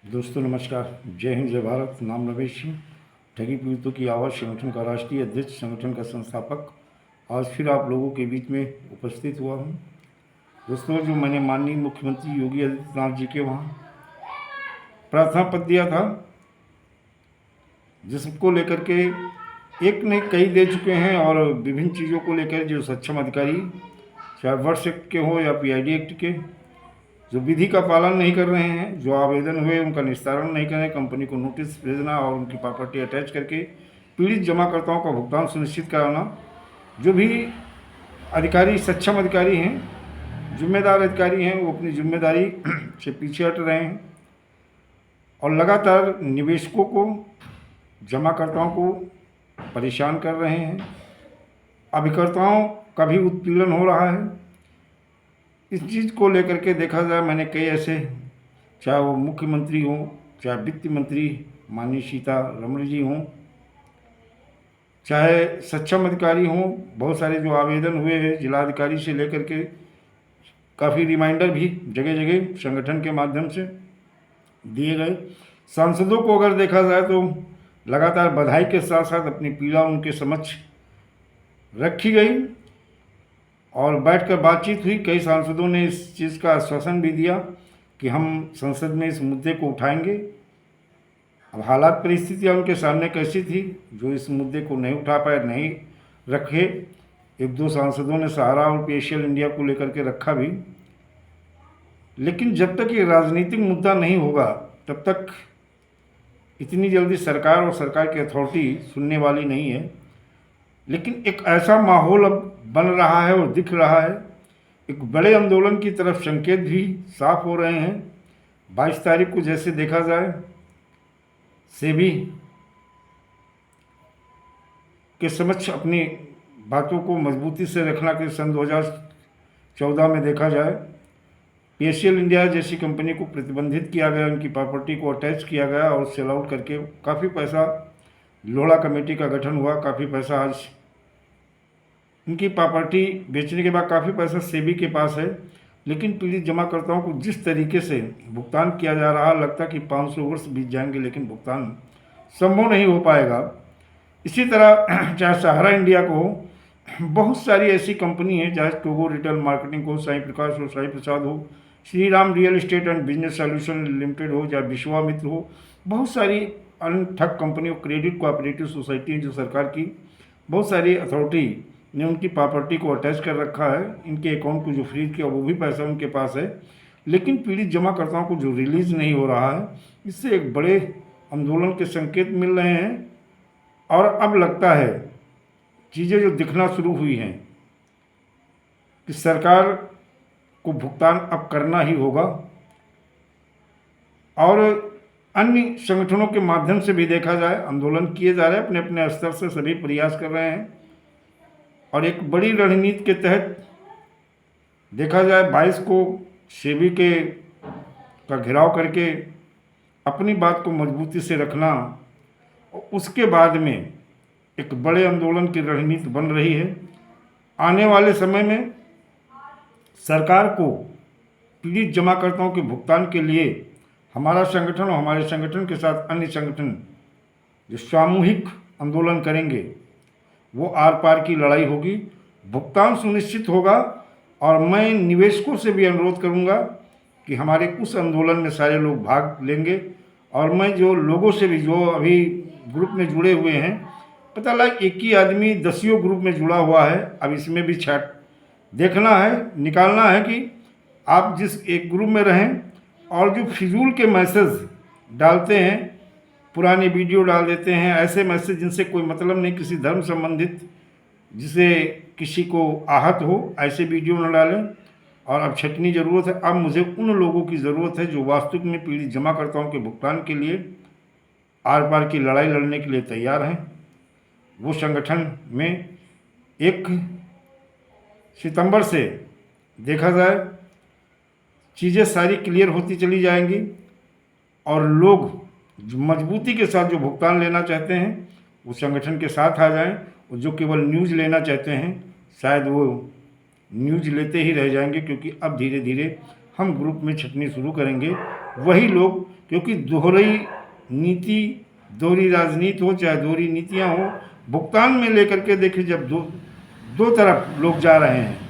दोस्तों नमस्कार, जय हिंद जय भारत। नाम रमेश सिंह, ठगी पीड़ितों की आवाज़ संगठन का राष्ट्रीय अध्यक्ष, संगठन का संस्थापक, आज फिर आप लोगों के बीच में उपस्थित हुआ हूँ। दोस्तों, जो मैंने माननीय मुख्यमंत्री योगी आदित्यनाथ जी के वहाँ प्रार्थना पत्र दिया था, जिसको लेकर के एक ने कई दे चुके हैं, और विभिन्न चीज़ों को लेकर जो सक्षम अधिकारी, चाहे वर्ष एक्ट के हो या PID एक्ट के, जो विधि का पालन नहीं कर रहे हैं, जो आवेदन हुए उनका निस्तारण नहीं करें, कंपनी को नोटिस भेजना और उनकी प्रॉपर्टी अटैच करके पीड़ित जमाकर्ताओं का भुगतान सुनिश्चित कराना, जो भी अधिकारी सक्षम अधिकारी हैं, जिम्मेदार अधिकारी हैं, वो अपनी जिम्मेदारी से पीछे हट रहे हैं और लगातार निवेशकों को, जमाकर्ताओं को परेशान कर रहे हैं। अभिकर्ताओं का भी उत्पीड़न हो रहा है। इस चीज़ को लेकर के देखा जाए, मैंने कई ऐसे, चाहे वो मुख्यमंत्री हों, चाहे वित्त मंत्री माननीय सीतारमण जी हों, चाहे सक्षम अधिकारी हों, बहुत सारे जो आवेदन हुए हैं जिलाधिकारी से लेकर के, काफ़ी रिमाइंडर भी जगह जगह संगठन के माध्यम से दिए गए। सांसदों को अगर देखा जाए तो लगातार बधाई के साथ साथ अपनी पीड़ा उनके समक्ष रखी गई और बैठकर बातचीत हुई। कई सांसदों ने इस चीज़ का आश्वासन भी दिया कि हम संसद में इस मुद्दे को उठाएंगे। अब हालात परिस्थितियाँ उनके सामने कैसी थी, जो इस मुद्दे को नहीं उठा पाए, नहीं रखे। एक दो सांसदों ने सहारा और PCL इंडिया को लेकर के रखा भी, लेकिन जब तक ये राजनीतिक मुद्दा नहीं होगा तब तक इतनी जल्दी सरकार और सरकार की अथॉरिटी सुनने वाली नहीं है। लेकिन एक ऐसा माहौल अब बन रहा है और दिख रहा है, एक बड़े आंदोलन की तरफ संकेत भी साफ हो रहे हैं। 22 तारीख को जैसे देखा जाए, सेबी के समक्ष अपनी बातों को मजबूती से रखना के सन 2014 में देखा जाए, PCL इंडिया जैसी कंपनी को प्रतिबंधित किया गया, उनकी प्रॉपर्टी को अटैच किया गया और सेल आउट करके काफ़ी पैसा, लोढ़ा कमेटी का गठन हुआ, काफ़ी पैसा आज उनकी प्रॉपर्टी बेचने के बाद काफ़ी पैसा सेबी के पास है। लेकिन पीड़ित जमाकर्ताओं को जिस तरीके से भुगतान किया जा रहा है, लगता कि 500 वर्ष बीत जाएंगे लेकिन भुगतान संभव नहीं हो पाएगा। इसी तरह चाहे सहारा इंडिया को हो, बहुत सारी ऐसी कंपनी है, चाहे टोगो रिटेल मार्केटिंग हो, साईं प्रकाश हो, साईं प्रसाद हो, Shri Ram real estate and business solution limited हो, चाहे विश्वामित्र हो, बहुत सारी अन्य ठग कंपनी और क्रेडिट कोऑपरेटिव सोसाइटी हैं जो सरकार की, बहुत सारी अथॉरिटी ने उनकी प्रॉपर्टी को अटैच कर रखा है। इनके अकाउंट को जो फ्रीज किया वो भी पैसा उनके पास है, लेकिन पीड़ित जमाकर्ताओं को जो रिलीज नहीं हो रहा है, इससे एक बड़े आंदोलन के संकेत मिल रहे हैं। और अब लगता है चीज़ें जो दिखना शुरू हुई हैं कि सरकार को भुगतान अब करना ही होगा, और अन्य संगठनों के माध्यम से भी देखा जाए, आंदोलन किए जा रहे हैं, अपने अपने स्तर से सभी प्रयास कर रहे हैं। और एक बड़ी रणनीति के तहत देखा जाए, 22 को सेबी के का घेराव करके अपनी बात को मजबूती से रखना, और उसके बाद में एक बड़े आंदोलन की रणनीति बन रही है। आने वाले समय में सरकार को पीड़ित जमाकर्ताओं के भुगतान के लिए हमारा संगठन और हमारे संगठन के साथ अन्य संगठन जो सामूहिक आंदोलन करेंगे, वो आर पार की लड़ाई होगी, भुगतान सुनिश्चित होगा। और मैं निवेशकों से भी अनुरोध करूंगा कि हमारे उस आंदोलन में सारे लोग भाग लेंगे। और मैं जो लोगों से भी, जो अभी ग्रुप में जुड़े हुए हैं, पता लगा एक ही आदमी 10 ग्रुप में जुड़ा हुआ है, अब इसमें भी छाट देखना है, निकालना है कि आप जिस एक ग्रुप में रहें, और जो फिजूल के मैसेज डालते हैं, पुरानी वीडियो डाल देते हैं, ऐसे मैसेज जिनसे कोई मतलब नहीं, किसी धर्म संबंधित, जिसे किसी को आहत हो, ऐसे वीडियो न डालें। और अब छटनी ज़रूरत है, अब मुझे उन लोगों की ज़रूरत है जो वास्तविक में पीड़ित जमाकर्ताओं के भुगतान के लिए आर पार की लड़ाई लड़ने के लिए तैयार हैं। वो संगठन में 1 सितंबर से देखा जाए चीज़ें सारी क्लियर होती चली जाएंगी, और लोग जो मजबूती के साथ जो भुगतान लेना चाहते हैं वो संगठन के साथ आ जाएं, और जो केवल न्यूज़ लेना चाहते हैं शायद वो न्यूज़ लेते ही रह जाएंगे, क्योंकि अब धीरे धीरे हम ग्रुप में छटनी शुरू करेंगे। वही लोग, क्योंकि दोहरी नीति, दोहरी राजनीति हो चाहे दोहरी नीतियां हो, भुगतान में लेकर के देखिए जब दो तरफ लोग जा रहे हैं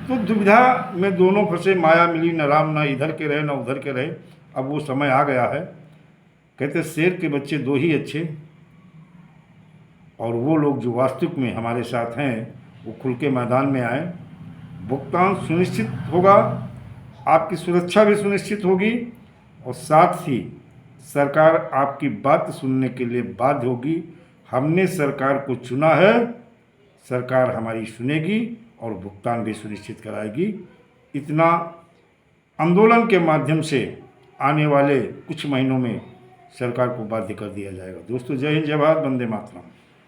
तो दुविधा में दोनों फंसे, माया मिली न राम, ना इधर के रहे न उधर के रहे। अब वो समय आ गया है, कहते शेर के बच्चे दो ही अच्छे, और वो लोग जो वास्तविक में हमारे साथ हैं वो खुल के मैदान में आए। भुगतान सुनिश्चित होगा, आपकी सुरक्षा भी सुनिश्चित होगी, और साथ ही सरकार आपकी बात सुनने के लिए बाध्य होगी। हमने सरकार को चुना है, सरकार हमारी सुनेगी और भुगतान भी सुनिश्चित कराएगी। इतना आंदोलन के माध्यम से आने वाले कुछ महीनों में सरकार को बाध्य कर दिया जाएगा। दोस्तों, जय हिंद, जय भारत, वंदे मातरम।